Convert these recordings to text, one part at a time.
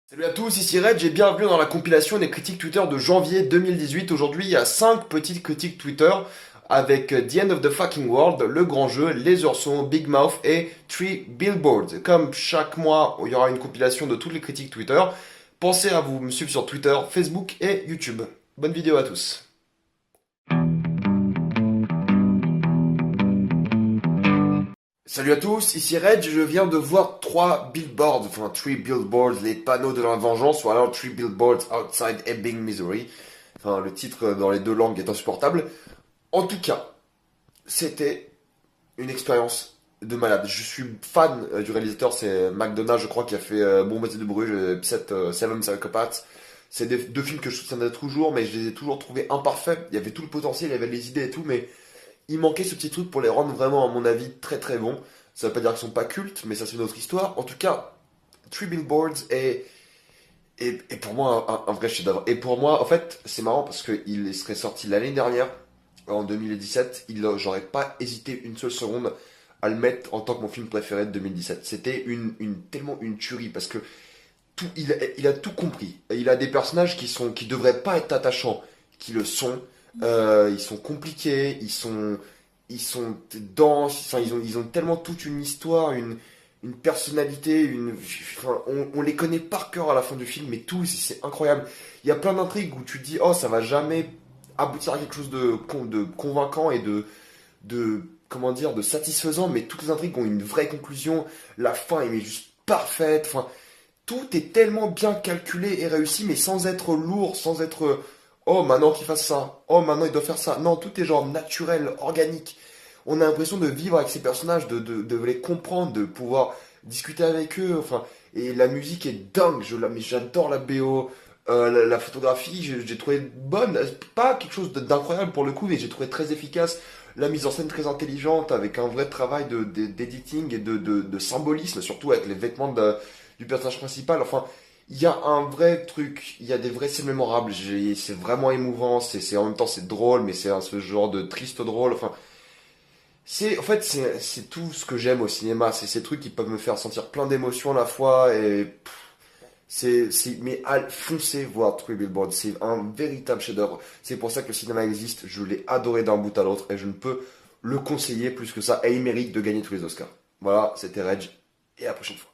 Salut à tous, ici Reg et bienvenue dans la compilation des critiques Twitter de janvier 2018. Aujourd'hui, il y a 5 petites critiques Twitter avec The End of the Fucking World, Le Grand Jeu, Les Oursons, Big Mouth et Three Billboards. Comme chaque mois, il y aura une compilation de toutes les critiques Twitter. Pensez à vous me suivre sur Twitter, Facebook et YouTube. Bonne vidéo à tous. Salut à tous, ici Reg, je viens de voir 3 billboards, les panneaux de la vengeance, ou alors 3 billboards outside Ebbing, Missouri. Enfin, le titre dans les deux langues est insupportable. En tout cas, c'était une expérience de malade. Je suis fan du réalisateur, c'est McDonagh, je crois, qui a fait Bon Baiser de Bruges, Seven Psychopaths. C'est deux films que je soutiendrai toujours, mais je les ai toujours trouvés imparfaits. Il y avait tout le potentiel, il y avait les idées et tout, mais il manquait ce petit truc pour les rendre vraiment, à mon avis, très très bons. Ça veut pas dire qu'ils sont pas cultes, mais ça c'est une autre histoire. En tout cas, Three Billboards est pour moi un vrai chef-d'œuvre. Et pour moi, en fait, c'est marrant parce qu'il serait sorti l'année dernière, en 2017. J'aurais pas hésité une seule seconde à le mettre en tant que mon film préféré de 2017. C'était tellement une tuerie parce que il a tout compris. Il a des personnages qui devraient pas être attachants, qui le sont. Ils sont compliqués, ils sont denses. Enfin, ils ont tellement toute une histoire, une personnalité, enfin, on les connaît par cœur à la fin du film, mais tous, c'est incroyable. Il y a plein d'intrigues où tu te dis, oh, ça va jamais aboutir à quelque chose de convaincant et comment dire, de satisfaisant, mais toutes les intrigues ont une vraie conclusion. La fin est juste parfaite. Enfin, tout est tellement bien calculé et réussi, mais sans être lourd, sans être oh maintenant qu'il fasse ça, oh maintenant il doit faire ça. Non, tout est genre naturel, organique. On a l'impression de vivre avec ces personnages, de les comprendre, de pouvoir discuter avec eux. Enfin, et la musique est dingue. Mais j'adore la BO. La photographie, j'ai trouvé bonne. Pas quelque chose d'incroyable pour le coup, mais j'ai trouvé très efficace. La mise en scène très intelligente, avec un vrai travail d'editing et de symbolisme, surtout avec les vêtements du personnage principal. Enfin, il y a un vrai truc, il y a des vraies scènes mémorables. C'est vraiment émouvant, en même temps c'est drôle, mais c'est ce genre de triste drôle. Enfin, c'est tout ce que j'aime au cinéma. C'est ces trucs qui peuvent me faire sentir plein d'émotions à la fois et mais foncez voir Three Billboards, c'est un véritable chef-d'œuvre. C'est pour ça que le cinéma existe. Je l'ai adoré d'un bout à l'autre et je ne peux le conseiller plus que ça. Et il mérite de gagner tous les Oscars. Voilà, c'était Reg et à la prochaine fois.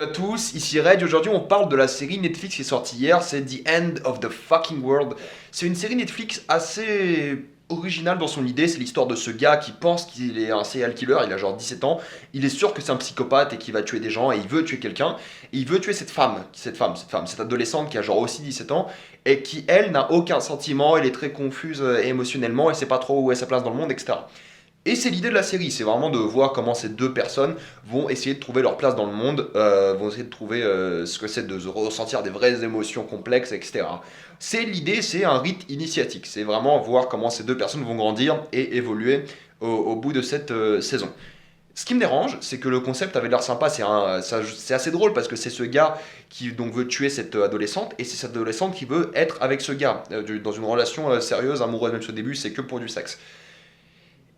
À tous, ici Reg. Aujourd'hui, on parle de la série Netflix qui est sortie hier. C'est The End of the Fucking World. C'est une série Netflix assez originale dans son idée. C'est l'histoire de ce gars qui pense qu'il est un serial killer. Il a genre 17 ans. Il est sûr que c'est un psychopathe et qu'il va tuer des gens et il veut tuer quelqu'un. Et il veut tuer cette adolescente qui a genre aussi 17 ans et qui, elle, n'a aucun sentiment. Elle est très confuse émotionnellement. Elle sait pas trop où est sa place dans le monde, etc. Et c'est l'idée de la série, c'est vraiment de voir comment ces deux personnes vont essayer de trouver leur place dans le monde, vont essayer de trouver ce que c'est de ressentir des vraies émotions complexes, etc. C'est l'idée, c'est un rite initiatique, c'est vraiment voir comment ces deux personnes vont grandir et évoluer au bout de cette saison. Ce qui me dérange, c'est que le concept avait l'air sympa, c'est assez drôle parce que c'est ce gars qui donc veut tuer cette adolescente et c'est cette adolescente qui veut être avec ce gars dans une relation sérieuse, amoureuse, même si au début c'est que pour du sexe.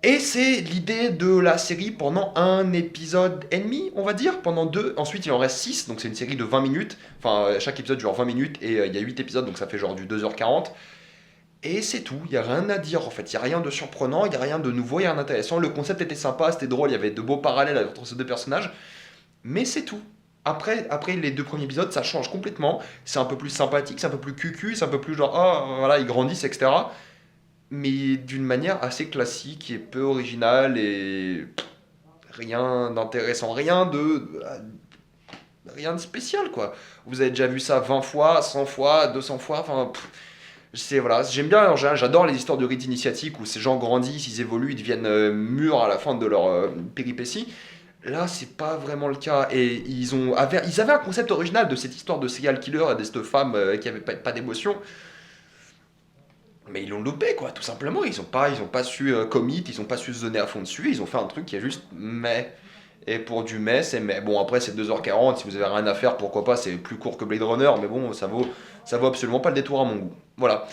Et c'est l'idée de la série pendant un épisode et demi, on va dire, pendant deux. Ensuite, il en reste 6, donc c'est une série de 20 minutes. Enfin, chaque épisode dure 20 minutes et il y a 8 épisodes, donc ça fait genre du 2h40. Et c'est tout, il n'y a rien à dire en fait. Il n'y a rien de surprenant, il n'y a rien de nouveau, il n'y a rien d'intéressant. Le concept était sympa, c'était drôle, il y avait de beaux parallèles entre ces deux personnages. Mais c'est tout. Après les deux premiers épisodes, ça change complètement. C'est un peu plus sympathique, c'est un peu plus cucu, c'est un peu plus genre, oh voilà, ils grandissent, etc. Mais d'une manière assez classique et peu originale et rien d'intéressant, rien de spécial quoi. Vous avez déjà vu ça 20 fois, 100 fois, 200 fois, enfin voilà, j'aime bien en général, j'adore les histoires de rites initiatiques où ces gens grandissent, ils évoluent, ils deviennent mûrs à la fin de leur péripétie. Là, c'est pas vraiment le cas. Et ils avaient un concept original de cette histoire de serial killer et de cette femme qui avait pas d'émotion. Mais ils l'ont loupé, quoi, tout simplement. Ils ont pas su commit, ils ont pas su se donner à fond dessus. Ils ont fait un truc qui est juste mais. Et pour du mais, c'est mais. Bon, après, c'est 2h40. Si vous avez rien à faire, pourquoi pas. C'est plus court que Blade Runner. Mais bon, ça vaut absolument pas le détour à mon goût. Voilà.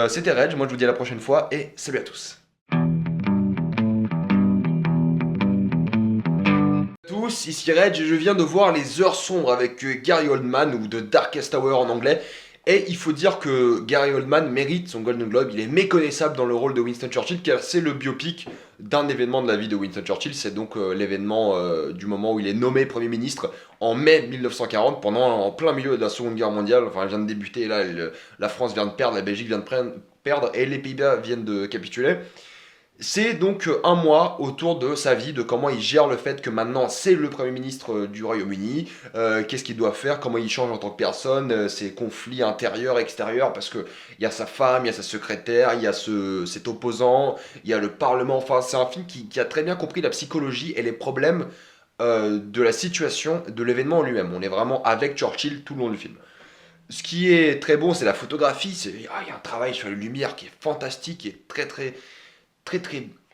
C'était Reg. Moi, je vous dis à la prochaine fois. Et salut à tous. Tous, ici Reg, et je viens de voir Les Heures Sombres avec Gary Oldman, ou The Darkest Hour en anglais. Et il faut dire que Gary Oldman mérite son Golden Globe, il est méconnaissable dans le rôle de Winston Churchill, car c'est le biopic d'un événement de la vie de Winston Churchill. C'est donc l'événement du moment où il est nommé Premier ministre en mai 1940, en plein milieu de la Seconde Guerre mondiale. Enfin, elle vient de débuter, là, la France vient de perdre, la Belgique vient de perdre, et les Pays-Bas viennent de capituler. C'est donc un mois autour de sa vie, de comment il gère le fait que maintenant c'est le Premier ministre du Royaume-Uni, qu'est-ce qu'il doit faire, comment il change en tant que personne, ses conflits intérieurs, extérieurs, parce que il y a sa femme, il y a sa secrétaire, il y a cet opposant, il y a le Parlement, enfin c'est un film qui a très bien compris la psychologie et les problèmes de la situation, de l'événement en lui-même. On est vraiment avec Churchill tout le long du film. Ce qui est très bon, c'est la photographie, il y a un travail sur les lumières qui est fantastique, qui est très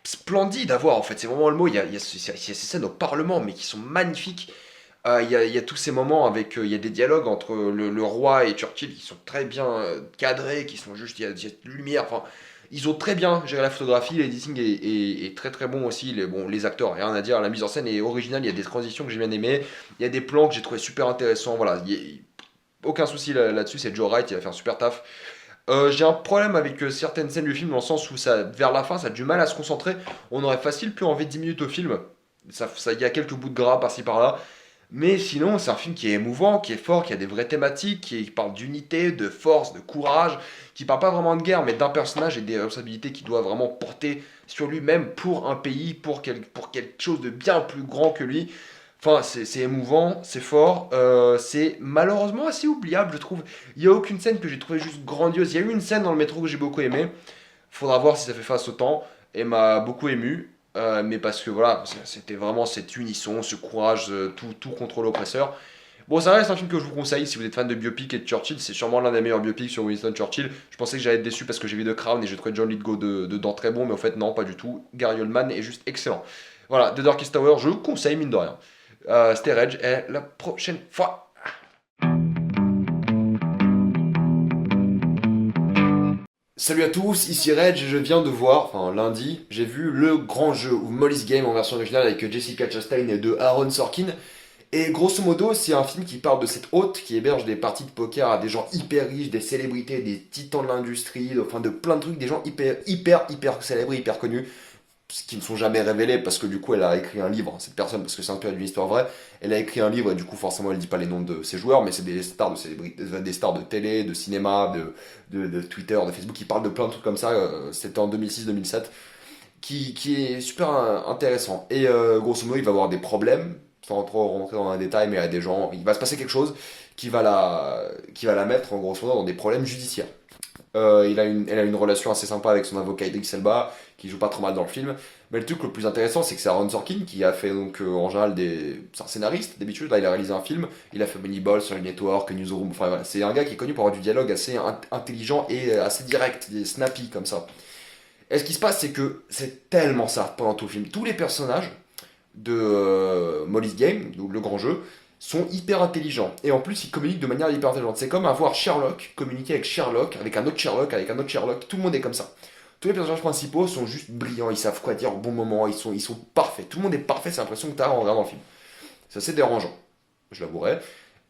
splendide à voir en fait, c'est vraiment le mot. Il y a ces scènes au Parlement mais qui sont magnifiques. Il y a tous ces moments avec, il y a des dialogues entre le roi et Churchill qui sont très bien cadrés, qui sont juste, il y a de lumière, enfin, ils ont très bien géré la photographie, l'editing est très très bon aussi, les acteurs, rien à dire, la mise en scène est originale, il y a des transitions que j'ai bien aimées, il y a des plans que j'ai trouvé super intéressants, voilà, aucun souci là-dessus, c'est Joe Wright, il a fait un super taf. J'ai un problème avec certaines scènes du film dans le sens où vers la fin ça a du mal à se concentrer. On aurait facile pu enlever 10 minutes au film. Il y a quelques bouts de gras par-ci par-là. Mais sinon, c'est un film qui est émouvant, qui est fort, qui a des vraies thématiques, qui parle d'unité, de force, de courage, qui parle pas vraiment de guerre, mais d'un personnage et des responsabilités qu'il doit vraiment porter sur lui-même pour un pays, pour quelque chose de bien plus grand que lui. Enfin, c'est émouvant, c'est fort, c'est malheureusement assez oubliable, je trouve. Il n'y a aucune scène que j'ai trouvé juste grandiose. Il y a eu une scène dans le métro que j'ai beaucoup aimé. Faudra voir si ça fait face au temps. Et m'a beaucoup ému. Mais parce que voilà, c'était vraiment cet unisson, ce courage, tout contre l'oppresseur. Bon, ça reste un film que je vous conseille si vous êtes fan de biopic et de Churchill. C'est sûrement l'un des meilleurs biopics sur Winston Churchill. Je pensais que j'allais être déçu parce que j'ai vu The Crown et j'ai trouvé John Lithgow dedans très bon, mais en fait, non, pas du tout. Gary Oldman est juste excellent. Voilà, The Darkest Tower, je vous conseille, mine de rien. C'était Reg, et la prochaine fois. Salut à tous, ici Reg, je viens de voir, enfin lundi, j'ai vu Le Grand Jeu, ou Molly's Game en version originale avec Jessica Chastain et de Aaron Sorkin. Et grosso modo, c'est un film qui parle de cette hôte qui héberge des parties de poker à des gens hyper riches, des célébrités, des titans de l'industrie, enfin de plein de trucs, des gens hyper célèbres, hyper connus, qui ne sont jamais révélés parce que du coup elle a écrit un livre, cette personne, parce que c'est inspiré d'une histoire vraie, elle a écrit un livre et du coup forcément elle dit pas les noms de ses joueurs, mais c'est des stars de célébrités, des stars de télé, de cinéma, de Twitter, de Facebook, qui parlent de plein de trucs comme ça, c'était en 2006-2007, qui est super intéressant. Et grosso modo il va avoir des problèmes, sans trop rentrer dans un détail, mais il y a des gens, il va se passer quelque chose qui va la mettre en grosso modo dans des problèmes judiciaires. Elle a une relation assez sympa avec son avocat Idris Elba, qui joue pas trop mal dans le film. Mais le truc le plus intéressant, c'est que c'est Aaron Sorkin qui a fait donc en général c'est un scénariste d'habitude. Là, il a réalisé un film. Il a fait Moneyball sur le Network, Newsroom. Enfin voilà, c'est un gars qui est connu pour avoir du dialogue assez intelligent et assez direct, snappy comme ça. Et ce qui se passe, c'est que c'est tellement ça pendant tout le film. Tous les personnages de Molly's Game, donc le grand jeu, sont hyper intelligents. Et en plus, ils communiquent de manière hyper intelligente. C'est comme avoir Sherlock communiquer avec Sherlock, avec un autre Sherlock, avec un autre Sherlock. Tout le monde est comme ça. Tous les personnages principaux sont juste brillants, ils savent quoi dire au bon moment, ils sont parfaits. Tout le monde est parfait, c'est l'impression que tu as en regardant le film. C'est assez dérangeant, je l'avouerai.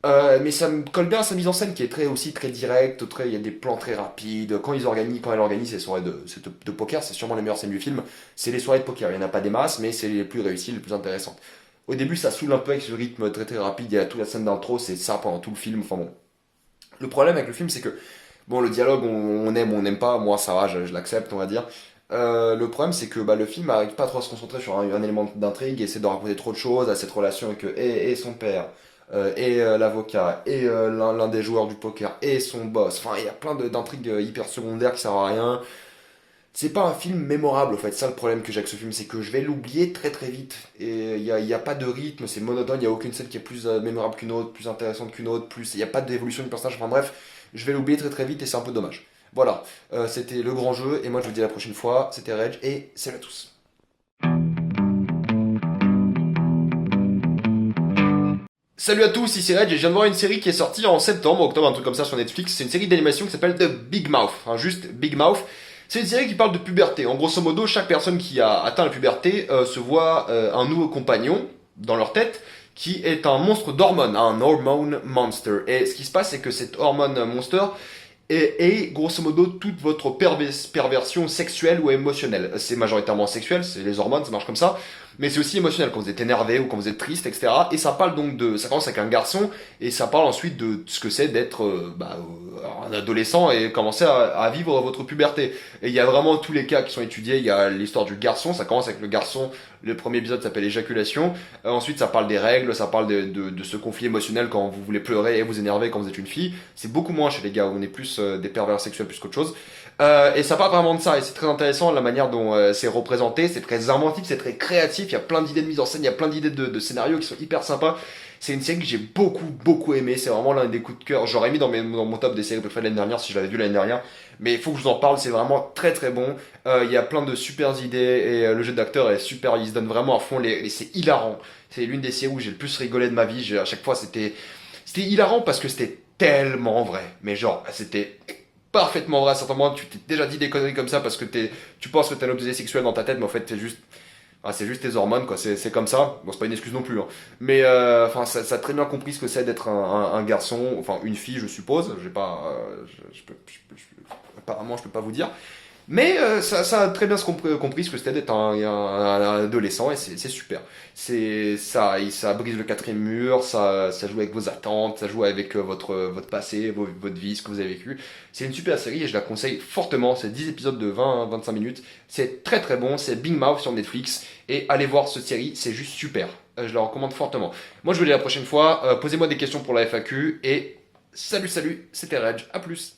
Mais ça me colle bien à sa mise en scène qui est aussi très directe, il y a des plans très rapides. Quand elle organise les soirées de poker, c'est sûrement les meilleures scènes du film. C'est les soirées de poker, il n'y en a pas des masses, mais c'est les plus réussies, les plus intéressantes. Au début, ça saoule un peu avec ce rythme très rapide, il y a toute la scène d'intro, c'est ça pendant tout le film. Enfin bon. Le problème avec le film, c'est que, bon, le dialogue, on aime ou on n'aime pas, moi ça va, je l'accepte, on va dire. Le problème, c'est que le film n'arrive pas trop à se concentrer sur un élément d'intrigue et essaie de raconter trop de choses à cette relation avec et son père, l'avocat, et l'un des joueurs du poker, et son boss. Enfin, il y a plein d'intrigues hyper secondaires qui servent à rien. C'est pas un film mémorable, en fait. Ça, le problème que j'ai avec ce film, c'est que je vais l'oublier très vite. Et il y a pas de rythme, c'est monotone, il y a aucune scène qui est plus mémorable qu'une autre, plus intéressante qu'une autre, il y a pas d'évolution du personnage. Enfin bref, je vais l'oublier très vite et c'est un peu dommage. Voilà, c'était le grand jeu, et moi je vous dis à la prochaine fois. C'était Reg, et salut à tous. Salut à tous, ici Reg, et je viens de voir une série qui est sortie en septembre, octobre, un truc comme ça sur Netflix. C'est une série d'animation qui s'appelle The Big Mouth, enfin juste Big Mouth. C'est une série qui parle de puberté. En grosso modo, chaque personne qui a atteint la puberté se voit un nouveau compagnon. dans leur tête qui est un monstre d'hormones, un hormone monster. Et ce qui se passe, c'est que cet hormone monster est grosso modo toute votre perversion sexuelle ou émotionnelle. C'est majoritairement sexuel, c'est les hormones, ça marche comme ça, mais c'est aussi émotionnel quand vous êtes énervé ou quand vous êtes triste, etc. Et ça parle donc ça commence avec un garçon et ça parle ensuite de ce que c'est d'être un adolescent et commencer à vivre votre puberté. Et il y a vraiment tous les cas qui sont étudiés. Il y a l'histoire du garçon, ça commence avec le garçon. Le premier épisode s'appelle éjaculation. Ensuite, ça parle des règles, ça parle de ce conflit émotionnel quand vous voulez pleurer et vous énerver quand vous êtes une fille. C'est beaucoup moins chez les gars, où on est plus des pervers sexuels plus qu'autre chose. Et ça parle vraiment de ça, et c'est très intéressant la manière dont c'est représenté, c'est très inventif, c'est très créatif, il y a plein d'idées de mise en scène, il y a plein d'idées de scénarios qui sont hyper sympas. C'est une série que j'ai beaucoup aimé, c'est vraiment l'un des coups de cœur. J'aurais mis dans mon top des séries préférées de l'année dernière si je l'avais vu l'année dernière, mais il faut que je vous en parle, c'est vraiment très bon. Il y a plein de super idées, et le jeu d'acteur est super, il se donne vraiment à fond, c'est hilarant. C'est l'une des séries où j'ai le plus rigolé de ma vie, à chaque fois c'était hilarant parce que c'était tellement vrai, mais genre, c'était parfaitement vrai. À certains moments, tu t'es déjà dit des conneries comme ça parce que tu penses que t'as un obsédé sexuel dans ta tête, mais en fait, c'est juste tes hormones, quoi. C'est comme ça. Bon, c'est pas une excuse non plus, hein. Mais enfin, ça a très bien compris ce que c'est d'être un garçon, enfin une fille, je suppose. J'ai pas, apparemment, je peux pas vous dire. Mais ça a très bien compris ce que c'était d'être un adolescent et c'est super. Ça brise le quatrième mur, ça joue avec vos attentes, ça joue avec votre passé, votre vie, ce que vous avez vécu. C'est une super série et je la conseille fortement. C'est 10 épisodes de 20-25 minutes. C'est très bon. C'est Big Mouth sur Netflix et allez voir cette série, c'est juste super. Je la recommande fortement. Moi je vous dis à la prochaine fois. Posez-moi des questions pour la FAQ et salut, c'était Reg. À plus.